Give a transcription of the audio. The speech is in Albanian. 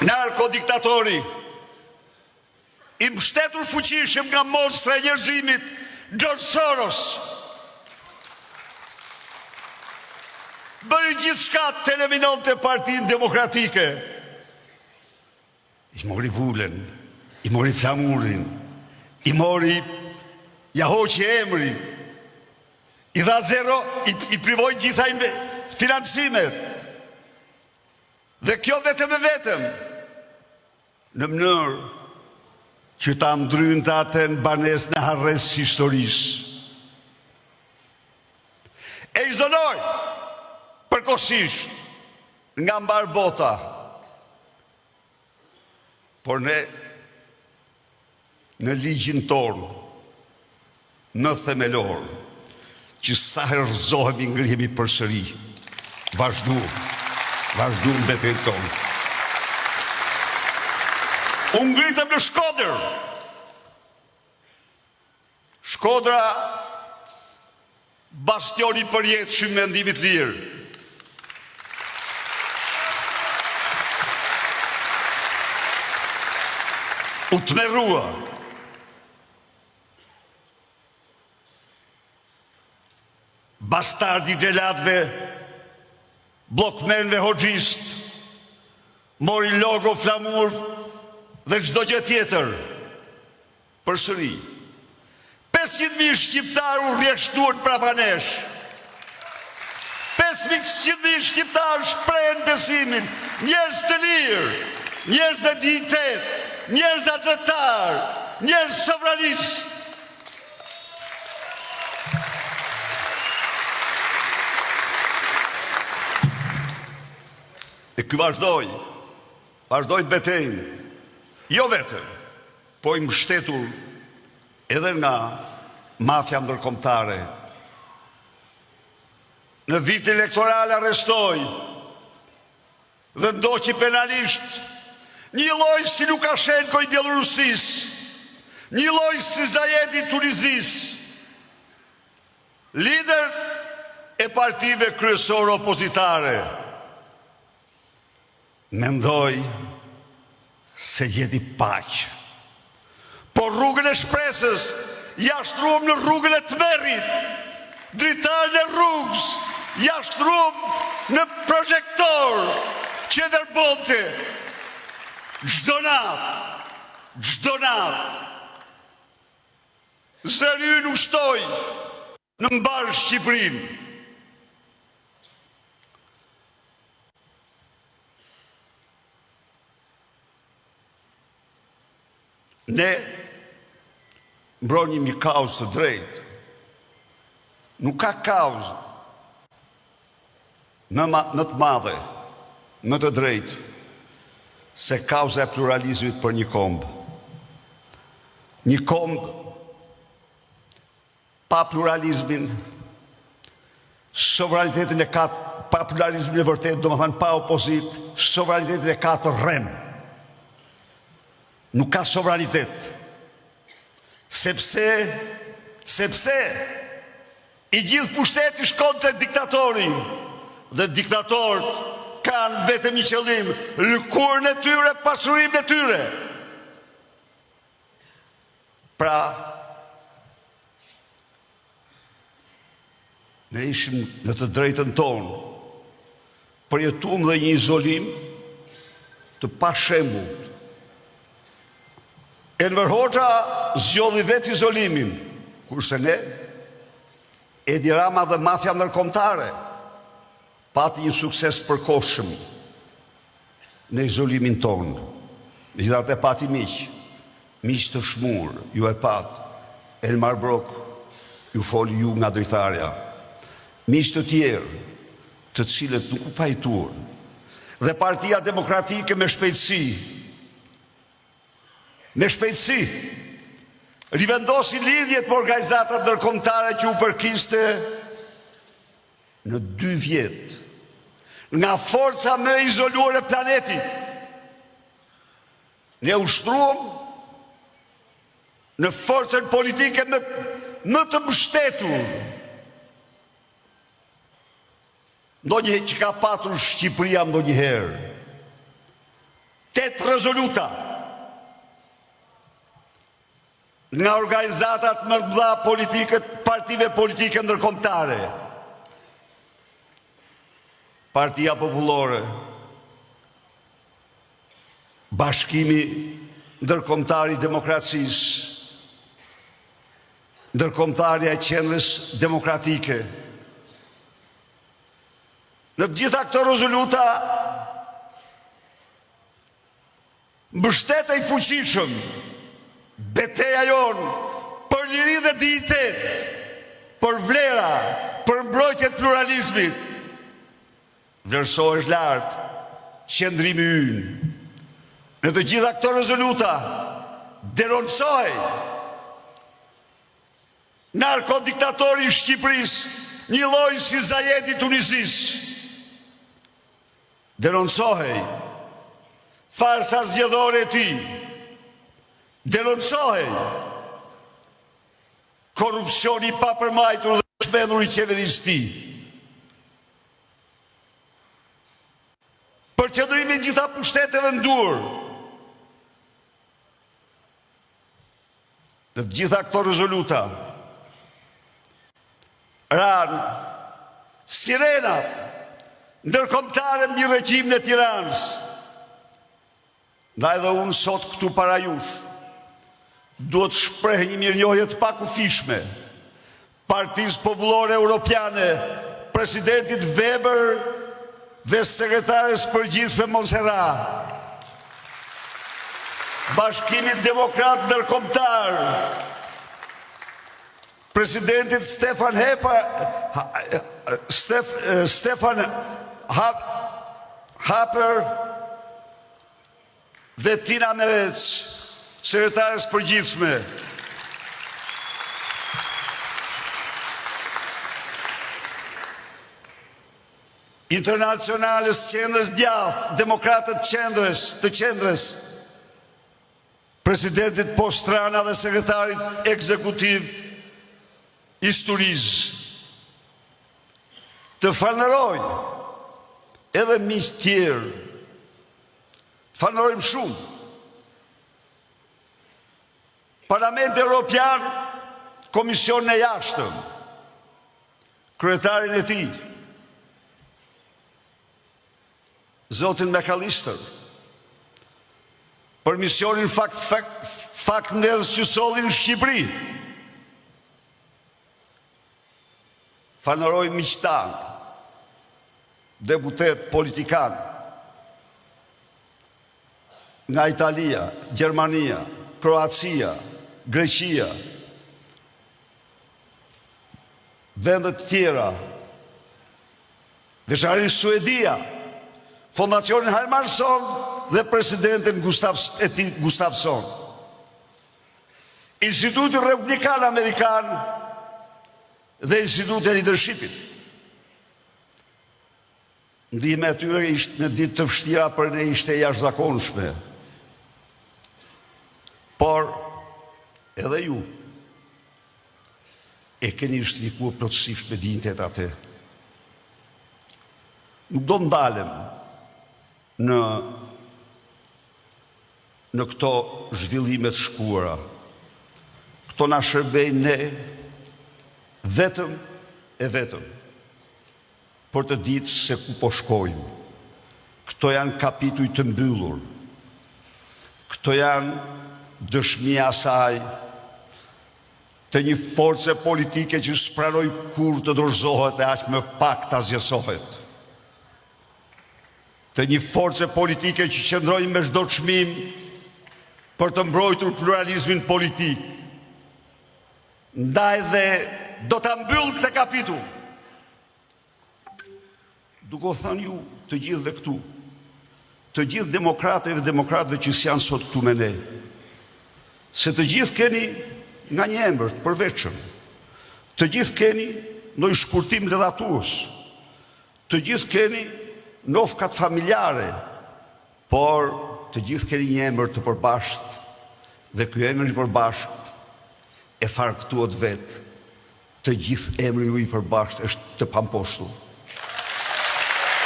narkodiktatori, i mbështetur fuqishëm nga monstra e njerëzimit, George Soros, bëri gjithçka të eliminonte Partinë Demokratike. I mori Vulen, i mori flamurin, i mori, ja hoqi emri, i dha zero, i privoi gjitha financimet. Dhe kjo vetëm e vetëm, në mënyrë që ta ndrynte atë në banesë në harresë historisë. E izoloi përkohësisht nga mbar bota. Por ne, në ligjin tonë, në themelor, që sa herë rrëzohemi ngrihemi përsëri, vazhdu në betejën tonë. Unë ngritëm në Shkodër. Shkodra, bastioni përjetshëm i mendimit lirë. U tmerrua. Bastardi xhelatëve, bllokmenëve hoxhist, mori logo, flamur dhe çdo gjë tjetër. Përsëri, 500.000 shqiptarë u rrjedhshtuan prapa nesh. 500.000 shqiptarë shprehen besimin, njerëz të lirë, njerëz me dinjitet, njerëz atletar, njerëz sovranist. E ky vazhdoi betejën, jo vetëm, po i mbështetur edhe nga mafia ndërkombëtare. Në vit elektoral arrestoi dhe ndoqi penalisht një lloj si Lukashenko i Bielorusis, një lloj si Zajedi i Tunizis, lider e partive kryesore opozitare. Mendoj se gjeti paqë. Por rrugën e shpresës ja shtruam në rrugën e tmerrit, dritarën e rrugës ja shtruam në projektor që ndërbonte çdo natë. Zëri ynë ushtoi në mbar Shqipërinë. Ne mbronim një kauzë të drejtë. Nuk ka kauzë në të madhe, në të drejtë, se kauza e pluralizmit për një kombë. Një kombë pa pluralizmin, sovranitetin e ka, pa pluralizmin e vërtet, do më thënë pa opozit, sovranitetin e ka të rrem. Nuk ka sovranitet, sepse i gjithë pushteti shkon te diktatori, dhe diktatorët kanë vetëm një qëllim, lëkurën e tyre, pasurinë e tyre. Pra, ne ishim në të drejtën tonë, përjetuam dhe një izolim të pashembull. Enver Hoxha zgjodhi vetë izolimin, kurse ne, Edi Rama dhe mafia ndërkombëtare pati një sukses përkohshëm në izolimin tonë. Megjithatë pati miq të shmur, ju e pat, Elmar Brok, ju foli ju nga dritarja, miq të tjerë, të cilët nuk u pajtuan, dhe Partia Demokratike me shpejtësi, rivendosi lidhjet me organizatat ndërkombëtare që u përkiste në 2 vjet, nga forca më e izoluar e planetit. Ne ushtruam në forcën politike më të mbështetur, ndonjë që ka patur Shqipëria ndonjëherë. 8 rezoluta nga organizatat më të mëdha partive politike ndërkombëtare. Partia Popullore, Bashkimi Ndërkombëtar i Demokracisë, Ndërkombëtarja e Qendrës Demokratike. Në të gjitha këto rezoluta mbështetej fuqishëm betejë jonë për liri dhe dinjitet, për vlera, për mbrojtje të pluralizmit. Vlerësohesh lart qëndrimi ynë. Në të gjitha këto rezoluta denoncohej narkodiktatori i Shqipërisë, një lloj si Zajedi i Tunisisë. Denoncohej farsa zgjedhore e tij. Denoncohej korrupsioni i papërmbajtur dhe shmendur i qeverisë së tij. Për qëndrimin gjitha pushteteve në Durrë. Në të gjitha këto rezoluta ranë sirenat ndërkombëtare mbi regjimin e Tiranës. Ndaj dhe unë sot këtu para jush duhet shpreh një mirënjohje të pakufishme Partisë Popullore Europiane, presidentit Weber dhe sekretares përgjithshme Monserrat, Bashkimit Demokrat Ndërkombëtar, presidentit Stefan Haper dhe Tina Merec, sekretares përgjithshme. Internacionales Qendrës Djathtë, Demokratët të Qendrës, presidentit Postrana dhe sekretarit ekzekutiv Isturiz. Të falenderoj edhe miq tjerë. Të falenderojmë shumë Parlamenti Evropian, Komisionin e Jashtëm, kryetarin e tij, Zotin McAllister, për misionin faktëndedhës që solli në Shqipëri. Falenderoj miqtan, deputet, politikan nga Italia, Gjermania, Kroacia, Greqia, vendet tjera, veçanërisht Suedia, Fondacionin Hermansson dhe presidentin Gustafsson, Instituti Republikan Amerikan dhe Instituti e Leadershipit. Ndihma e tyre ishte në ditë të vështira për ne ishte jashtëzakonshme. Por edhe ju e keni justifikuar plotësisht me dinjitet atë. Nuk do ndalem në këto zhvillimet shkuara. Këto na shërbejnë ne vetëm për të ditë se ku po shkojmë. Këto janë kapituj të mbyllur. Këto janë dëshmia asaj të një force politike që s'pranoj kur të dorëzohet e aq më pak të azjesohet. Të një force politike që qëndrojnë me çdo çmim për të mbrojtur pluralizmin politik. Ndaj dhe do ta mbyll këtë kapitull. Duke o thënë ju të gjithëve këtu, të gjithë demokratëve që s'janë sot këtu me ne, se të gjithë keni nga një emër të përveçëm, të gjithë keni ndonjë shkurtim rrethatues, të gjithë keni nofkat familjare, por të gjithë keni një emër të përbashkët, dhe ky emër i përbashkët e farkëtuat vetë, të gjithë emri ju i përbashkët është të pamposhtur.